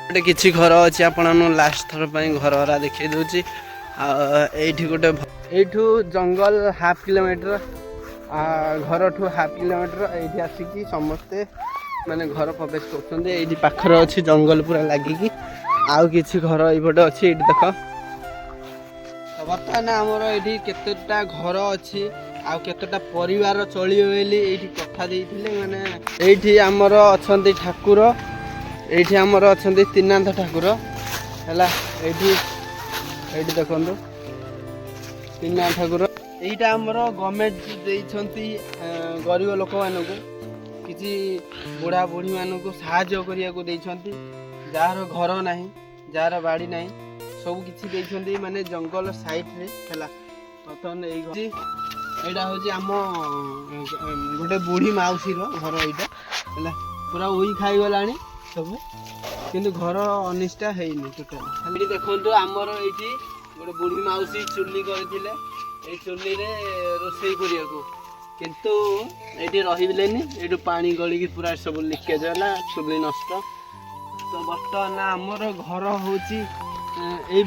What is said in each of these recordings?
गोटे किसी घर अच्छे आपण लास्ट थर घर हरा देखी दूची ये गोटे यू जंगल हाफ किलोमीटर घर ठू हाफ किलोमीटर ये आसिकी समस्ते माने घर प्रवेश कर पाखर अच्छी जंगल पूरा लगिकी आउ किसी घर ये अच्छी ये देख बर्तमान आमर ये केतटा घर अच्छी आउ केतटा परिवार चलिए कथा देते माने ये आमर अच्छा ठाकुर ये आमर अच्छा त्रिनाथ ठाकुर है ये देखो त्रिनाथ ठाकुर यहीटा आमर गवर्नमेंट गरीब लोक मानक किसी बुढ़ा बुढ़ी मानक साहाय्य करने जार घर ना जार बाड़ी ना सब किसी माने जंगल साइड रे है बर्तमान यहाँ हूँ आम गोटे बुढ़ी मौसी घर यहाँ है पूरा उई खाई गला सब किंतु घर अनिष्टा है टोटाली देखो आमर ये गोटे बुढ़ी मौसी चुली करते चुली रोषे करने किंतु ये रही ये पानी गलिकी पूरा सब लिकेज है चुली नष्ट तो बर्तमान आमर घर हूँ ये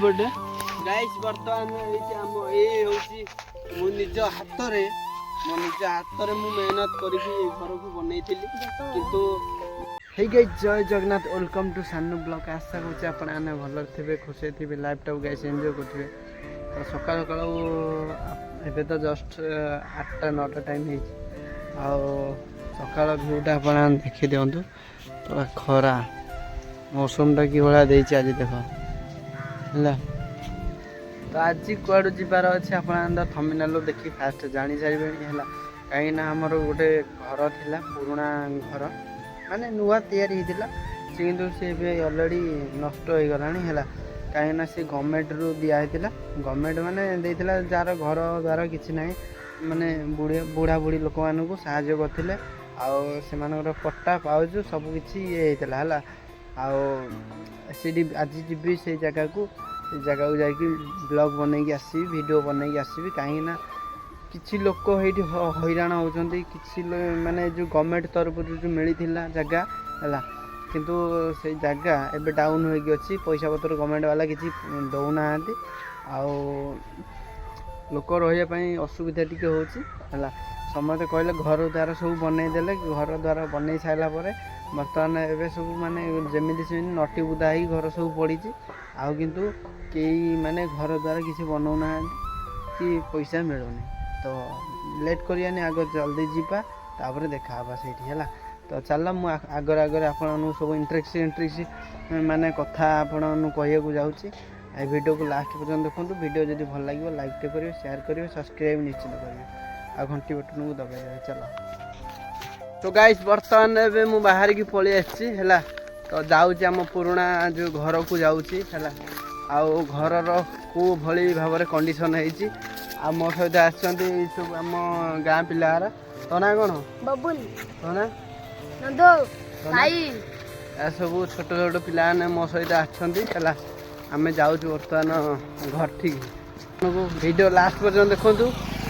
गाइस बर्तमान ये हूँ मो निज हाथ मु मेहनत करके घर को बनई किंतु हे गाइस जय जगन्नाथ वेलकम टू सानू ब्लॉग आशा करुचे आपने भल थे खुशी थे लाइफ टाइम गाइस एंजॉय करेंगे तो सकाल सकाल एबे तो जस्ट 8टा 9टा टाइम सकाल भ्यूटा आप देखी दिंतु पूरा खरा मौसमटा कि भाई आज देख है तो आज कुआड़ जीवार अच्छे आप थंबनेल देखी फास्ट जानी सारे है कहीं आमर गोटे घर थिला पुराना घर माने नुआ तैयारी होता किंतु सी अलरेडी नष्ट हो गला है कहीं सी गवर्नमेंट रू दिखाई गवर्नमेंट माने देइथिला जार घर द्वार किसी ना माने बुढ़ा बुढ़ी लोक मानू साहाय्य करते आर पट्टा पाउच सब किसी ये है आज जीवी से जगह को जाकि ब्लॉग बनई आसबि वीडियो बनई आसबि कहीं किसी लोक हैरान होती किसी माने जो गवर्नमेंट तरफ जो मिलता जगह है किंतु से जगह एबे डाउन होगी अच्छी पैसा पतर गवर्नमेंट वाला किसी दौना लोक रही असुविधा टी हो समस्त कहले घर द्वार सब बनईदे घर द्वार बनई सारापर बर्तमान एवं सब माने जमी से नटी बुदा ही घर सब पड़ी आउ किंतु कई माने घर द्वारा किसी बनाऊना कि पैसा मिलूनी तो लेट करियानी आग जल्दी जीपा तापर देखा से है तो चल मु आगर आगर आपन सब इंटरेस्ट माने कथा आपन कहू जाऊँगी ए वीडियो को लास्ट पर्यंत देखो वीडियो जब भल लगे लाइक टे करेंगे शेयर करेंगे सब्सक्राइब निश्चित करेंगे आ घंटी बटन को दबाई चलो तो गाइस बर्तमान एवं मु बाहर की पलि आसी है तो जाऊँगी आम पुराना जो घर को जाऊँगी है आउ घर को भली भाव कंडीशन है मो सहित सब आम गाँ पिलार तो ना कौन बबुल तो ना सब छोट छोट पिला मो सहित आछंती आमे जाऊँ बर्तमान घर ठीक वीडियो लास्ट पर्यंत देखो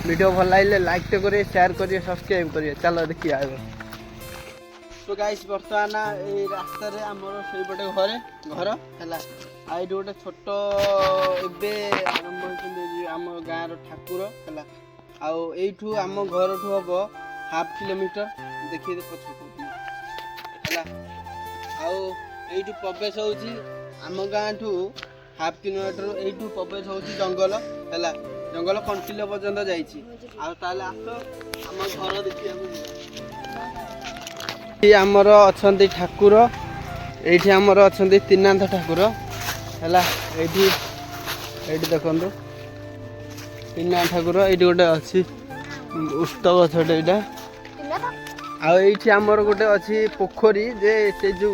वीडियो भल लगे लाइक टे करेंगे शेयर करेंगे सब्सक्राइब करेंगे चलो देखिए आगे तो गाइस बर्तमान ये रास्तार आमर से पटे घर है आई गोटे छोट एवं आरंभ होती आम गाँव ठाकुर है आठू आम घर ठू हम हाफ किलोमीटर देखिए पछक है प्रवेश होची आम गाँ ठू हाफ किलोमीटर यू प्रवेश होची जंगल है जंगल कंटिल पर्यंत जाइए आम घर देखिए आमर अच्छा ठाकुर ये आमर अच्छा त्रिनाथ ठाकुर है ये देखो त्रिनाथ ठाकुर ये गोटे अच्छी उस्त गछटे यहाँ आमर गोटे अच्छी पोखरी जे से जो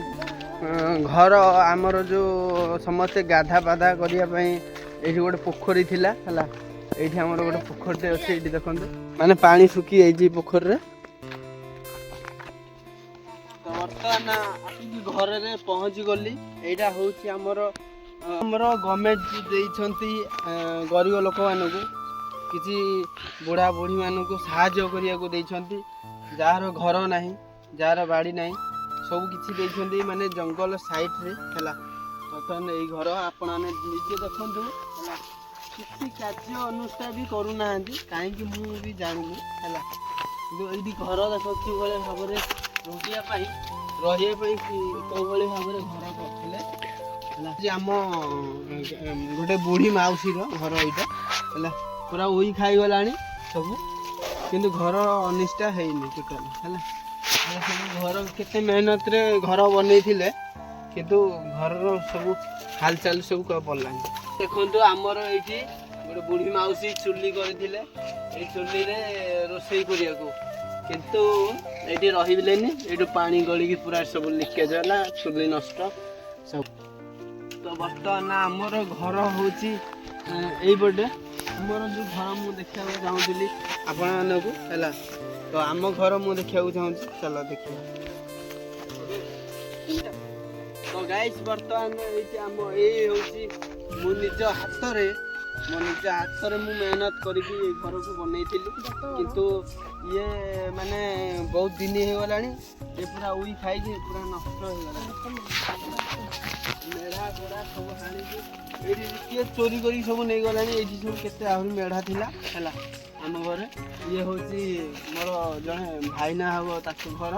घर आमर जो समस्ते गाधा पाधा करने ये गोटे पोखरी थिला है ये आमर गोटे पोखरटे अच्छे ये देखो माने पानी सुखी जाइए पोखर बर्तमान आसिक घर में पहुँची गली यहाँ हूँ आमर गवर्नमेंट गरीब लोक मानक किसी बुढ़ा बुढ़ी मानक साहाय्य करने जार घर ना जार बाड़ी ना सब किसी माने जंगल साइड रे है ବର୍ତ୍ତମାନ ଏଇ ଘର ଆପଣମାନେ ନିଜେ ଦେଖନ୍ତୁ ହେଲା। କିଛି କାର୍ଯ୍ୟ ଅନୁଷ୍ଠାନ ବି କରୁନାହାନ୍ତି, କାହିଁକି ମୁଁ ବି ଜାଣିନି ହେଲା। କିନ୍ତୁ ଏଇଠି ଘର ଦେଖ କିଭଳି ଭାବରେ ରହିବା ପାଇଁ କୋଉଭଳି ଭାବରେ ଘର କରିଥିଲେ ହେଲା। ଆମ ଗୋଟେ ବୁଢ଼ୀ ମାଉସୀର ଘର ଏଇଟା ହେଲା। ପୁରା ଉଇ ଖାଇଗଲାଣି ସବୁ, କିନ୍ତୁ ଘର ଅନିଷ୍ଟା ହେଇନି ଟୋଟାଲ ହେଲା। ସବୁ ଘର କେତେ ମେହନତରେ ଘର ବନେଇଥିଲେ, କିନ୍ତୁ ଘରର ସବୁ ହାଲଚାଲ ସବୁ ପଡ଼ିଲାନି। ଦେଖନ୍ତୁ ଆମର ଏଇଠି ଗୋଟେ ବୁଢ଼ୀ ମାଉସୀ ଚୁଲି କରିଥିଲେ, ଏଇ ଚୁଲିରେ ରୋଷେଇ କରିବାକୁ, କିନ୍ତୁ ଏଇଠି ରହିଲେନି। ଏଇଠୁ ପାଣି ଗଳିକି ପୁରା ସବୁ ଲିକେଜ ହେଲା, ଚୁଲି ନଷ୍ଟ ସବୁ। ତ ବର୍ତ୍ତମାନ ଆମର ଘର ହେଉଛି ଏଇପଟେ। ଆମର ଯେଉଁ ଘର ମୁଁ ଦେଖିବାକୁ ଚାହୁଁଥିଲି ଆପଣମାନଙ୍କୁ ହେଲା, ତ ଆମ ଘର ମୁଁ ଦେଖିବାକୁ ଚାହୁଁଛି, ଚାଲ ଦେଖିବା। ତ ଗାଇସ୍ ବର୍ତ୍ତମାନ ଏଇଠି ଏଇ ହେଉଛି ମୁଁ ନିଜ ହାତରେ ମୁଁ ମେହନତ କରିକି ଏଇ ଘରକୁ ବନେଇଥିଲି, କିନ୍ତୁ ଇଏ ମାନେ ବହୁତ ଦିନ ହେଇଗଲାଣି, ଏ ପୁରା ଉଇ ଖାଇକି ପୁରା ନଷ୍ଟ ହେଇଗଲାଣି। ମେଢ଼ା ଘୋଡ଼ା ସବୁ ହାଣିକି ଏଇଠି କିଏ ଚୋରି କରିକି ସବୁ ନେଇଗଲାଣି। ଏଇଠି ସବୁ କେତେ ଆହୁରି ମେଢ଼ା ଥିଲା ହେଲା ଆମ ଘରେ। ଇଏ ହେଉଛି ମୋର ଜଣେ ଭାଇନା ହେବ, ତାଙ୍କ ଘର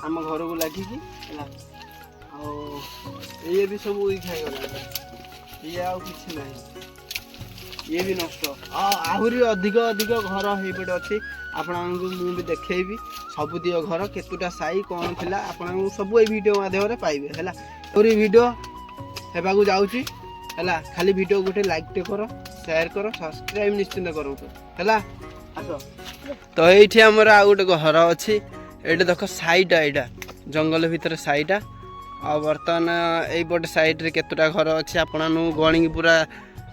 ଆମ ଘରକୁ ଲାଗିକି ହେଲା। ଆଉ ଇଏ ବି ସବୁ ଉଇ ଖାଇଗଲାଣି, ଇଏ ଆଉ କିଛି ନାହିଁ, ଇଏ ବି ନଷ୍ଟ। ଆହୁରି ଅଧିକ ଘର ହେଇପଟେ ଅଛି, ଆପଣମାନଙ୍କୁ ମୁଁ ବି ଦେଖେଇବି ସବୁତିକ ଘର କେତୁଟା ସାହି କ'ଣ ଥିଲା, ଆପଣଙ୍କୁ ସବୁ ଏଇ ଭିଡ଼ିଓ ମାଧ୍ୟମରେ ପାଇବେ ହେଲା। ଆହୁରି ଭିଡ଼ିଓ ହେବାକୁ ଯାଉଛି ହେଲା। ଖାଲି ଭିଡ଼ିଓ ଗୋଟେ ଲାଇକ୍ଟେ କର, ସେୟାର କର, ସବସ୍କ୍ରାଇବ୍ ନିଶ୍ଚିନ୍ତ କରନ୍ତୁ ହେଲା। ଆସ। ତ ଏଇଠି ଆମର ଆଉ ଗୋଟେ ଘର ଅଛି, ଏଇଟା ଦେଖ ସାଇଟା, ଏଇଟା ଜଙ୍ଗଲ ଭିତରେ ସାଇଟା। ଆଉ ବର୍ତ୍ତମାନ ଏଇପଟେ ସାଇଡ଼ରେ କେତେଟା ଘର ଅଛି ଆପଣମାନଙ୍କୁ ଗଣିକି ପୁରା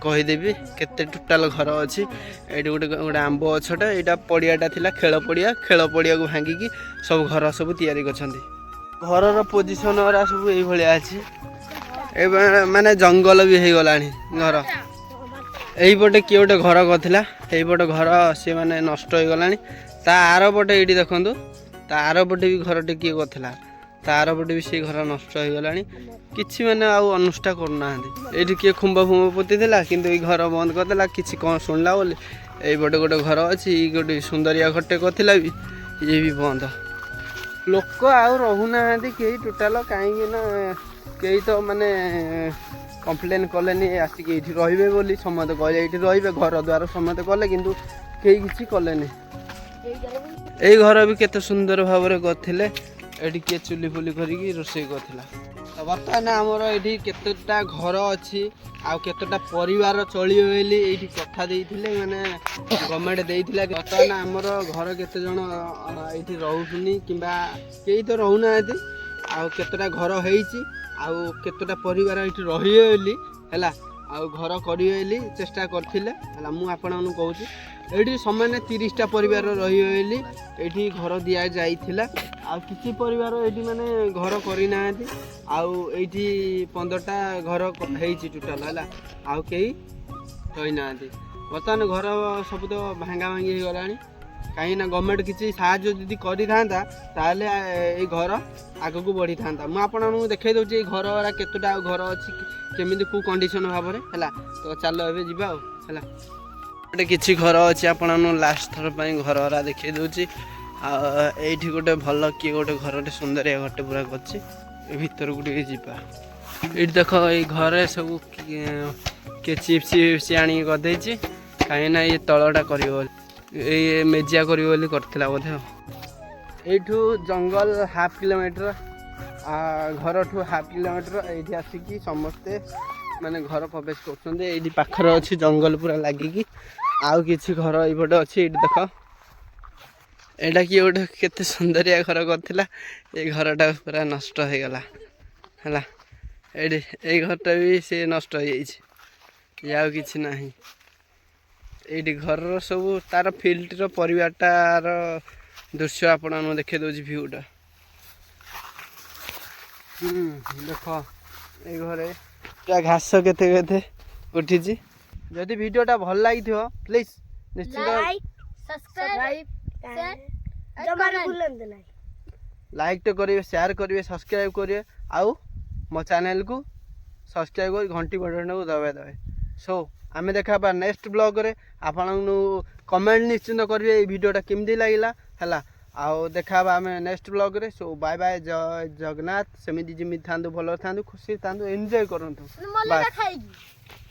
କହିଦେବି କେତେ ଟୋଟାଲ ଘର ଅଛି। ଏଇଠି ଗୋଟେ ଆମ୍ବ ଗଛଟା, ଏଇଟା ପଡ଼ିଆଟା ଥିଲା ଖେଳ ପଡ଼ିଆକୁ ଭାଙ୍ଗିକି ସବୁ ଘର ସବୁ ତିଆରି କରିଛନ୍ତି। ଘରର ପୋଜିସନ ଗୁରା ସବୁ ଏଇଭଳିଆ ଅଛି, ମାନେ ଜଙ୍ଗଲ ବି ହେଇଗଲାଣି ଘର। এইপଟେ କିଏ ଗୋଟେ ଘର କରିଥିଲା, এইପଟେ ଘର ସିଏ ମାନେ ନଷ୍ଟ ହେଇଗଲାଣି। ତା ଆରପଟେ ଏଇଠି ଦେଖନ୍ତୁ, ତା ଆରପଟେ ବି ଘରଟେ କିଏ କରିଥିଲା, ତା ଆରପଟେ ବି ସେଇ ଘର ନଷ୍ଟ ହେଇଗଲାଣି। କିଛି ମାନେ ଆଉ ଅନୁଷ୍ଠା କରୁନାହାନ୍ତି। ଏଇଠି କିଏ ଖୁମ୍ବ ପୋତିଥିଲା, କିନ୍ତୁ ଏଇ ଘର ବନ୍ଦ କରିଦେଲା, କିଛି କ'ଣ ଶୁଣିଲା ବୋଲି। এইପଟେ ଗୋଟେ ଘର ଅଛି, ଗୋଟେ ସୁନ୍ଦରିଆ ଘରଟେ କରିଥିଲା ବି, ଇଏ ବି ବନ୍ଦ। ଲୋକ ଆଉ ରହୁନାହାନ୍ତି କେହି ଟୋଟାଲ, କାହିଁକି ନା କେହି ତ ମାନେ କମ୍ପ୍ଲେନ୍ କଲେନି ଆସିକି ଏଇଠି ରହିବେ ବୋଲି। ସମସ୍ତେ କହିଲେ ଏଇଠି ରହିବେ, ଘର ଦ୍ୱାର ସମସ୍ତେ କଲେ, କିନ୍ତୁ କେହି କିଛି କଲେନି। ଏଇ ଘର ବି କେତେ ସୁନ୍ଦର ଭାବରେ କରିଥିଲେ, ଏଇଠି କିଏ ଚୁଲି ଫୁଲି କରିକି ରୋଷେଇ କରିଥିଲା। ବର୍ତ୍ତମାନ ଆମର ଏଇଠି କେତେଟା ଘର ଅଛି, ଆଉ କେତେଟା ପରିବାର ଚଳିବେ ବୋଲି ଏଇଠି କଥା ଦେଇଥିଲେ, ମାନେ ଗଭର୍ଣ୍ଣମେଣ୍ଟ ଦେଇଥିଲା। ବର୍ତ୍ତମାନ ଆମର ଘର କେତେ ଜଣ ଏଇଠି ରହୁଛନ୍ତି, କିମ୍ବା କେହି ତ ରହୁନାହାନ୍ତି। ଆଉ କେତେଟା ଘର ହେଇଛି, ଆଉ କେତେଟା ପରିବାର ଏଇଠି ରହିବେ ବୋଲି ହେଲା, ଆଉ ଘର କରିବେ ବୋଲି ଚେଷ୍ଟା କରିଥିଲେ ହେଲା। ମୁଁ ଆପଣମାନଙ୍କୁ କହୁଛି, ଏଇଠି ସମାନେ 30ଟା ପରିବାର ରହିବେ ବୋଲି ଏଇଠି ଘର ଦିଆଯାଇଥିଲା। ଆଉ କିଛି ପରିବାର ଏଇଠି ମାନେ ଘର କରିନାହାନ୍ତି, ଆଉ ଏଇଠି 15ଟା ଘର ହେଇଛି ଟୋଟାଲ ହେଲା, ଆଉ କେହି ରହିନାହାନ୍ତି। ବର୍ତ୍ତମାନ ଘର ସବୁ ତ ଭାଙ୍ଗା ଭାଙ୍ଗି ହେଇଗଲାଣି, କାହିଁକିନା ଗଭର୍ଣ୍ଣମେଣ୍ଟ କିଛି ସାହାଯ୍ୟ ଯଦି କରିଥାନ୍ତା ତାହେଲେ ଏଇ ଘର ଆଗକୁ ବଢ଼ିଥାନ୍ତା। ମୁଁ ଆପଣମାନଙ୍କୁ ଦେଖାଇ ଦେଉଛି ଏଇ ଘର କେତେଟା ଆଉ ଘର ଅଛି, କେମିତି କେଉଁ କଣ୍ଡିସନ ଭାବରେ ହେଲା। ତ ଚାଲ ଏବେ ଯିବା ଆଉ ହେଲା। ଗୋଟେ କିଛି ଘର ଅଛି, ଆପଣମାନଙ୍କୁ ଲାଷ୍ଟ ଥର ପାଇଁ ଘର ଦେଖାଇ ଦେଉଛି। ଆଉ ଏଇଠି ଗୋଟେ ଭଲ କିଏ ଗୋଟେ ଘରଟେ ସୁନ୍ଦରିଆ ଘରଟେ ପୁରା କରିଛି, ଏ ଭିତରକୁ ଟିକେ ଯିବା। ଏଇଠି ଦେଖ, ଏଇ ଘରେ ସବୁ କିଏ ଚିପ୍ସ ଆଣିକି କରିଦେଇଛି, କାହିଁକିନା ଇଏ ତଳଟା କରିବ ବୋଲି, ଏଇ ମେଜିଆ କରିବ ବୋଲି କରିଥିଲା ବୋଧେ। ଏଇଠୁ ଜଙ୍ଗଲ 1/2 କିଲୋମିଟର, ଘରଠୁ 1/2 କିଲୋମିଟର। ଏଇଠି ଆସିକି ସମସ୍ତେ ମାନେ ଘର ପ୍ରବେଶ କରୁଛନ୍ତି। ଏଇଠି ପାଖରେ ଅଛି ଜଙ୍ଗଲ ପୁରା ଲାଗିକି, ଆଉ କିଛି ଘର ଏଇପଟେ ଅଛି। ଏଇଠି ଦେଖ, ଏଇଟା କିଏ ଗୋଟେ କେତେ ସୁନ୍ଦରିଆ ଘର କରିଥିଲା, ଏଇ ଘରଟା ପୁରା ନଷ୍ଟ ହେଇଗଲା ହେଲା। ଏଇଠି ଏଇ ଘରଟା ବି ସେ ନଷ୍ଟ ହେଇଯାଇଛି, ଇଏ ଆଉ କିଛି ନାହିଁ। ଏଇଠି ଘରର ସବୁ ତାର ଫିଲ୍ଡର ପରିବାରଟାର ଦୃଶ୍ୟ ଆପଣଙ୍କୁ ଦେଖାଇ ଦେଉଛି, ଭିୟୁଟା। ଦେଖ, ଏଇ ଘରେ ପୁରା ଘାସ କେତେ କେତେ ଉଠିଛି। ଯଦି ଭିଡ଼ିଓଟା ଭଲ ଲାଗିଥିବ ପ୍ଲିଜ୍ ନିଶ୍ଚିତ ଲାଇକ୍ଟେ କରିବେ, ସେୟାର କରିବେ, ସବସ୍କ୍ରାଇବ୍ କରିବେ, ଆଉ ମୋ ଚ୍ୟାନେଲକୁ सब्सक्राइब कर घंटी बटन को दबाई दबाए सो आम देखा नेक्स्ट ब्लॉग रे आपण कमेंट निश्चिंत करेंगे ये वीडियोटा केमती लगिला है आउ देखा आम नेक्स्ट ब्लॉग रे सो बाय बाय जय जगन्नाथ सेमती जमी था भल था खुशी था एंजॉय करूँ बाय।